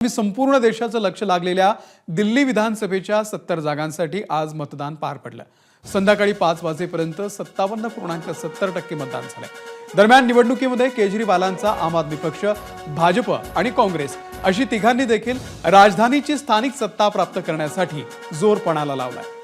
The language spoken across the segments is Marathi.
संपूर्ण देशाचं लक्ष लागलेल्या दिल्ली विधानसभेच्या 70 जागांसाठी आज मतदान पार पडलं। संध्याकाळी 5 वाजेपर्यंत 57.70% मतदान झाले। दरम्यान निवडणुकीमध्ये केजरीवालांचा आम आदमी पक्ष, भाजप आणि काँग्रेस अशी तिघांनी देखील राजधानीची स्थानिक सत्ता प्राप्त करण्यासाठी जोर पणाला लावलाय।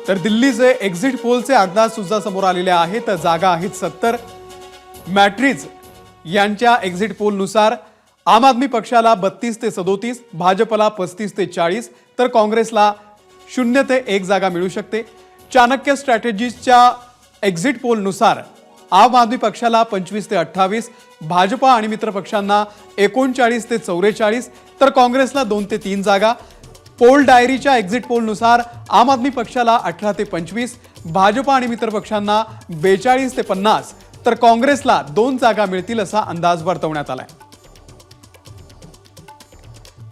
तर दिल्लीचे एक्झिट पोलचे अंदाज सुद्धा समोर आलेले आहेत। जागा आहेत 70। मॅट्रिक्स यांच्या एक्झिट पोलनुसार आम आदमी पक्षाला 32 ते 37, भाजपला 35 ते 40, तर काँग्रेसला 0 ते 1 जागा मिळू शकते। चाणक्य स्ट्रॅटेजीजच्या एक्झिट पोलनुसार आम आदमी पक्षाला 25 ते 28, भाजप आणि मित्र पक्षांना 39 ते 44, तर काँग्रेसला 2 ते 3 जागा। पोल डायरीच्या एक्झिट पोलनुसार आम आदमी पक्षाला 18 ते 25, भाजप आणि मित्र पक्षांना 42 ते 50, तर काँग्रेसला 2 जागा मिळतील असा अंदाज वर्तवण्यात आलाय।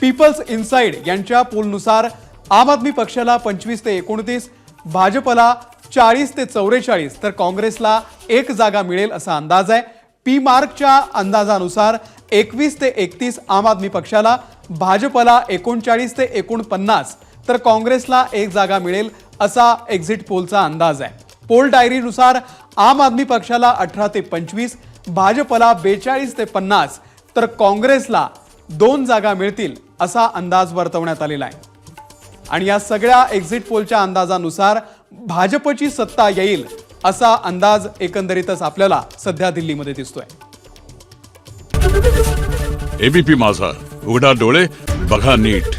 पीपल्स इनसाइड यांच्या पोलनुसार आम आदमी पक्षाला 25 ते 29, भाजपला 40 ते 44, तर काँग्रेसला 1 जागा मिळेल असा अंदाज आहे। पी मार्कच्या अंदाजानुसार 21 ते 31 आम आदमी पक्षाला, भाजपला 39 ते 49, तर काँग्रेसला 1 जागा मिळेल असा एक्झिट पोलचा अंदाज आहे। पोल डायरीनुसार आम आदमी पक्षाला 18 ते 25, भाजपला 42 ते 50, तर काँग्रेसला 2 जागा मिळतील असा अंदाज वर्तवण्यात आलेला आहे। आणि या सगळ्या एक्झिट पोलच्या अंदाजानुसार भाजपची सत्ता येईल असा अंदाज एकंदरीतच आपल्याला सध्या दिल्लीमध्ये दिसतोय। एबीपी माझा, उघडा डोळे बघा नीट।